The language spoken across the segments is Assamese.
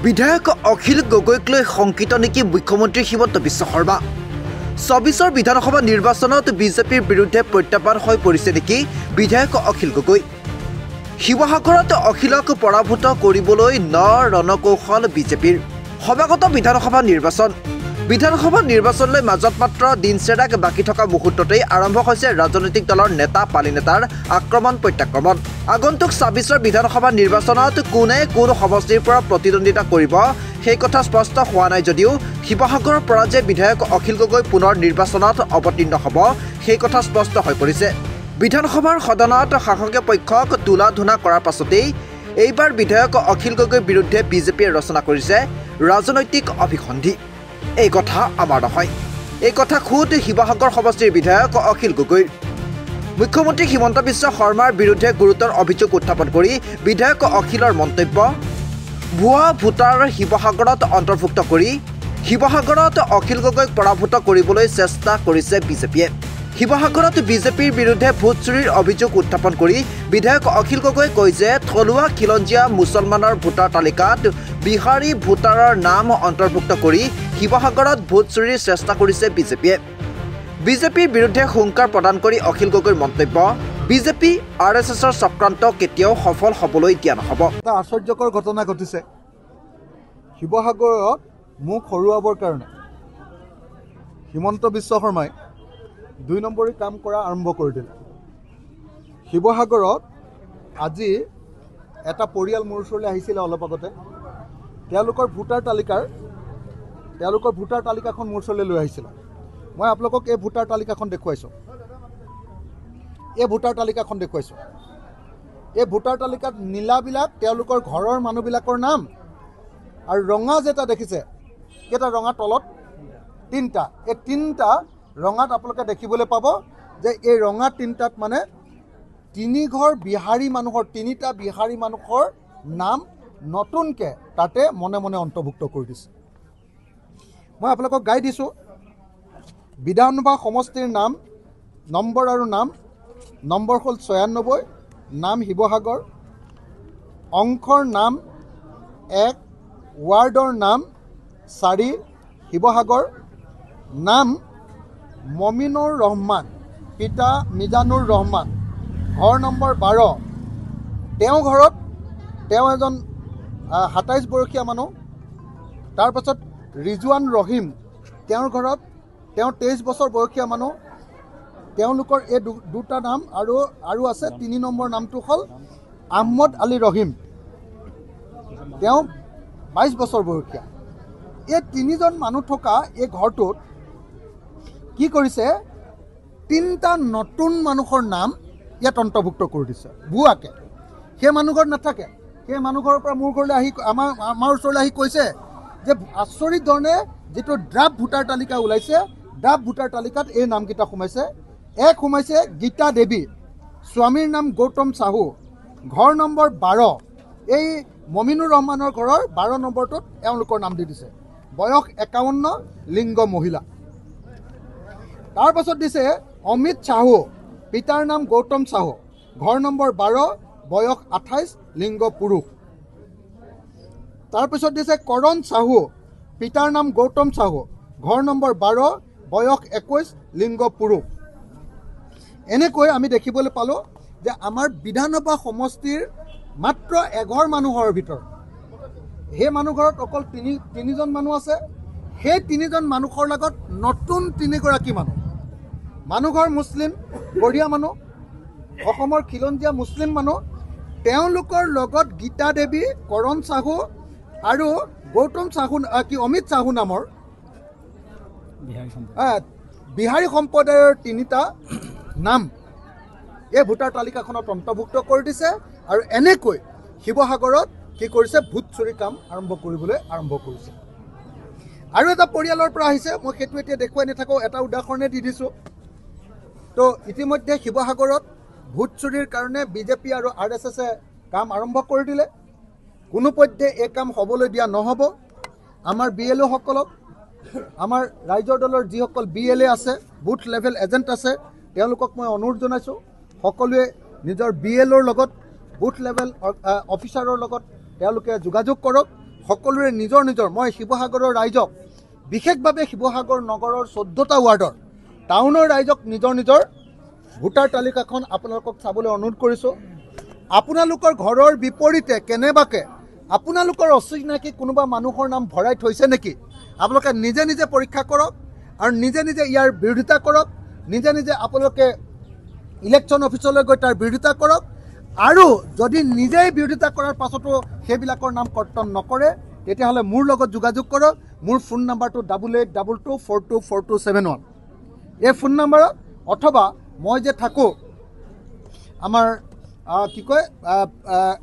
বিধায়ক অখিল গগৈক লৈ শংকিত নেকি মুখ্যমন্ত্ৰী হিমন্ত বিশ্ব শৰ্মা ২৪ বিধানসভা নিৰ্বাচনত বিজেপিৰ বিৰুদ্ধে প্ৰত্যাহ্বান হৈ পৰিছে নেকি বিধায়ক অখিল গগৈ শিৱসাগৰত অখিলক পৰাভূত কৰিবলৈ ৰণকৌশল বিজেপিৰ সভাগত বিধানসভা নিৰ্বাচনলৈ মাজত মাত্ৰ দিনচেৰাক বাকী থকা মুহূৰ্ততেই আৰম্ভ হৈছে ৰাজনৈতিক দলৰ নেতা পালি নেতাৰ আক্ৰমণ প্ৰত্যাক্ৰমণ আগন্তুক ২৬ বিধানসভা নিৰ্বাচনত কোনে কোন সমষ্টিৰ পৰা প্ৰতিদ্বন্দ্বিতা কৰিব সেই কথা স্পষ্ট হোৱা নাই যদিও শিৱসাগৰৰ পৰা যে বিধায়ক অখিল গগৈ পুনৰ নিৰ্বাচনত অৱতীৰ্ণ হ'ব সেই কথা স্পষ্ট হৈ পৰিছে বিধানসভাৰ সদনত শাসকীয় পক্ষক তুলা ধুনা কৰাৰ পাছতেই এইবাৰ বিধায়ক অখিল গগৈৰ বিৰুদ্ধে বিজেপিয়ে ৰচনা কৰিছে ৰাজনৈতিক অভিসন্ধি এই কথা আমাৰ নহয় এই কথা খুদ শিৱসাগৰ সমষ্টিৰ বিধায়ক অখিল গগৈৰ মুখ্যমন্ত্ৰী হিমন্ত বিশ্ব শৰ্মাৰ বিৰুদ্ধে গুৰুতৰ অভিযোগ উত্থাপন কৰি বিধায়ক অখিলৰ মন্তব্য ভুৱা ভোটাৰ শিৱসাগৰত অন্তৰ্ভুক্ত কৰি শিৱসাগৰত অখিল গগৈক পৰাভূত কৰিবলৈ চেষ্টা কৰিছে বিজেপিয়ে শিৱসাগৰত বিজেপিৰ বিৰুদ্ধে ভোট চুৰিৰ অভিযোগ উত্থাপন কৰি বিধায়ক অখিল গগৈয়ে কয় যে থলুৱা খিলঞ্জীয়া মুছলমানৰ ভোটাৰ তালিকাত বিহাৰী ভোটাৰৰ নাম অন্তৰ্ভুক্ত কৰি শিৱসাগৰত ভোট চুৰিৰ চেষ্টা কৰিছে বিজেপিৰ বিৰুদ্ধে হুংকাৰ প্ৰদান কৰি অখিল গগৈৰ মন্তব্য বিজেপি আৰএছএছৰ চক্ৰান্ত কেতিয়াও সফল হ'বলৈ দিয়া নহ'ব এটা আশ্চৰ্যকৰ ঘটনা ঘটিছে শিৱসাগৰত মুখ হৰুৱাবৰ কাৰণে হিমন্ত বিশ্ব শৰ্মাই ২ নম্বৰী কাম কৰা আৰম্ভ কৰি দিলে শিৱসাগৰত আজি এটা পৰিয়াল মোৰ ওচৰলৈ আহিছিলে অলপ আগতে তেওঁলোকৰ ভোটাৰ তালিকাখন মোৰ ওচৰলৈ লৈ আহিছিলে মই আপোনালোকক এই ভোটাৰ তালিকাখন দেখুৱাইছোঁ এই ভোটাৰ তালিকাত নীলাবিলাক তেওঁলোকৰ ঘৰৰ মানুহবিলাকৰ নাম আৰু ৰঙা যেটা দেখিছে কেইটা ৰঙা তলত ৩টা এই ৩টা ৰঙাত আপোনালোকে দেখিবলৈ পাব যে এই ৰঙা ৩টাত মানে ৩টা বিহাৰী মানুহৰ নাম নতুনকৈ তাতে মনে মনে অন্তৰ্ভুক্ত কৰি দিছে মই আপোনালোকক গাই দিছোঁ বিধানসভা সমষ্টিৰ নাম নম্বৰ আৰু নম্বৰ হ'ল ৯৬ নাম শিৱসাগৰ অংশৰ নাম ১ ৱাৰ্ডৰ নাম ৪ শিৱসাগৰ নাম মমিনুৰ ৰহমান পিতা মিজানুৰ ৰহমান ঘৰ নম্বৰ ১২ তেওঁ এজন ২৭ বয়সীয়া মানুহ তাৰপাছত ৰিজৱান ৰহিম তেওঁৰ ঘৰত ২৩ বছৰ বয়সীয়া মানুহ তেওঁলোকৰ এই দুটা নাম আৰু আছে ৩ নম্বৰ নামটো হ'ল আহমদ আলী ৰহিম তেওঁ ২২ বছৰ বয়সীয়া এই ৩জন মানুহ থকা এই ঘৰটোত কি কৰিছে ৩টা নতুন মানুহৰ নাম ইয়াত অন্তৰ্ভুক্ত কৰি দিছে ভুৱাকে সেই মানুহ ঘৰত নাথাকে সেই মানুহ ঘৰৰ পৰা মোৰ ঘৰলৈ আহি আমাৰ ওচৰলৈ আহি কৈছে যে আচৰিত ধৰণে যিটো ড্ৰাফ্ট ভোটাৰ তালিকা ওলাইছে ড্ৰাফ্ট ভোটাৰ তালিকাত এই নামকেইটা সোমাইছে সোমাইছে গীতা দেৱী স্বামীৰ নাম গৌতম চাহু ঘৰ নম্বৰ ১২ এই মমিনুৰ ৰহমানৰ ঘৰৰ ১২ নম্বৰটোত এওঁলোকৰ নাম দি দিছে বয়স ৫১ লিংগ মহিলা তাৰপাছত দিছে অমিত চাহু পিতাৰ নাম গৌতম চাহু ঘৰ নম্বৰ ১২ বয়স ২৮ লিংগ পুৰুষ তাৰপিছত দিছে কৰণ চাহু পিতাৰ নাম গৌতম চাহু ঘৰ নম্বৰ ১২ বয়স ২১ লিংগ পুৰুষ এনেকৈ আমি দেখিবলৈ পালোঁ যে আমাৰ বিধানসভা সমষ্টিৰ মাত্ৰ এঘৰ মানুহৰ ভিতৰত সেই মানুহ ঘৰত অকল তিনিজন মানুহ আছে সেই ৩জন মানুহৰ লগত নতুন ৩গৰাকী মানুহঘৰ মুছলিম বঢ়িয়া মানুহ অসমৰ খিলঞ্জীয়া মুছলিম মানুহ তেওঁলোকৰ লগত গীতা দেৱী কৰণ চাহু আৰু গৌতম চাহু অমিত চাহু নামৰ বিহাৰী সম্প্ৰদায়ৰ ৩টা নাম এই ভোটাৰ তালিকাখনত অন্তৰ্ভুক্ত কৰি দিছে আৰু এনেকৈ শিৱসাগৰত কি কৰিছে ভোট চুৰি কাম আৰম্ভ কৰিছে আৰু এটা পৰিয়ালৰ পৰা আহিছে মই সেইটো এতিয়া দেখুৱাই নাথাকোঁ এটা উদাহৰণে দি দিছোঁ তো ইতিমধ্যে শিৱসাগৰত ভোট চুৰিৰ কাৰণে বিজেপি আৰু আৰএছএছে কাম আৰম্ভ কৰি দিলে কোনোপধ্যে এই কাম হ'বলৈ দিয়া নহ'ব আমাৰ BLOসকলক আমাৰ ৰাইজৰ দলৰ যিসকল BLA আছে বুথ লেভেল এজেণ্ট আছে তেওঁলোকক মই অনুৰোধ জনাইছোঁ সকলোৱে নিজৰ BLOৰ লগত বুথ লেভেল অফিচাৰৰ লগত তেওঁলোকে যোগাযোগ কৰক সকলোৰে নিজৰ নিজৰ মই শিৱসাগৰৰ ৰাইজক বিশেষভাৱে শিৱসাগৰ নগৰৰ 14টা ৱাৰ্ডৰ টাউনৰ ৰাইজক নিজৰ নিজৰ ভোটাৰ তালিকাখন আপোনালোকক চাবলৈ অনুৰোধ কৰিছোঁ। আপোনালোকৰ ঘৰৰ বিপৰীতে কেনেবাকৈ আপোনালোকৰ অচিনাকি কোনোবা মানুহৰ নাম ভৰাই থৈছে নেকি আপোনালোকে নিজে নিজে পৰীক্ষা কৰক আৰু নিজে নিজে ইয়াৰ বিৰোধিতা কৰক। নিজে নিজে আপোনালোকে ইলেকশ্যন অফিচলৈ গৈ তাৰ বিৰোধিতা কৰক আৰু যদি নিজেই বিৰোধিতা কৰাৰ পাছতো সেইবিলাকৰ নাম কৰ্তন নকৰে তেতিয়াহ'লে মোৰ লগত যোগাযোগ কৰক। মোৰ ফোন নাম্বাৰটো 8822424271 এই ফোন নাম্বাৰত, অথবা মই যে থাকোঁ আমাৰ কি কয়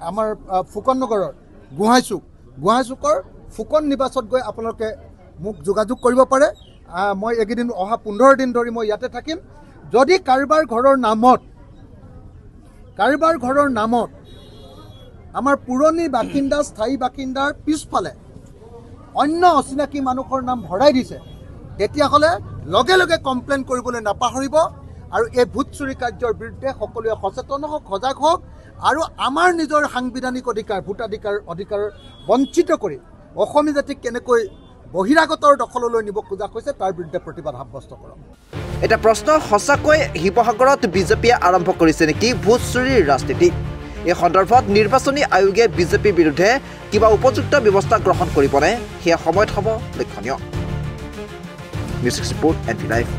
আমাৰ ফুকন নগৰৰ গোহাঁইচুকৰ ফুকন নিবাসত গৈ আপোনালোকে মোক যোগাযোগ কৰিব পাৰে। মই এইকেইদিন অহা 15 দিন ধৰি মই ইয়াতে থাকিম। যদি কাৰোবাৰ ঘৰৰ নামত আমাৰ পুৰণি বাসিন্দা স্থায়ী বাসিন্দাৰ পিছফালে অন্য অচিনাকি মানুহৰ নাম ভৰাই দিছে তেতিয়াহ'লে লগে লগে কমপ্লেইন কৰিবলৈ নাপাহৰিব আৰু এই ভোট চুৰি কাৰ্যৰ বিৰুদ্ধে সকলোৱে সচেতন হওক, সজাগ হওক আৰু আমাৰ নিজৰ সাংবিধানিক অধিকাৰ ভোটাধিকাৰ বঞ্চিত কৰি অসমীয়া জাতিক কেনেকৈ বহিৰাগতৰ দখললৈ নিব খোজা হৈছে তাৰ বিৰুদ্ধে প্ৰতিবাদ সাব্যস্ত কৰক। এটা প্ৰশ্ন, সঁচাকৈ শিৱসাগৰত বিজেপিয়ে আৰম্ভ কৰিছে নেকি ভোট চুৰিৰ ৰাজনীতি? এই সন্দৰ্ভত নিৰ্বাচনী আয়োগে বিজেপিৰ বিৰুদ্ধে কিবা উপযুক্ত ব্যৱস্থা গ্ৰহণ কৰিবনে সেয়া সময়ত হ'ব লক্ষণীয়। News report NV Live।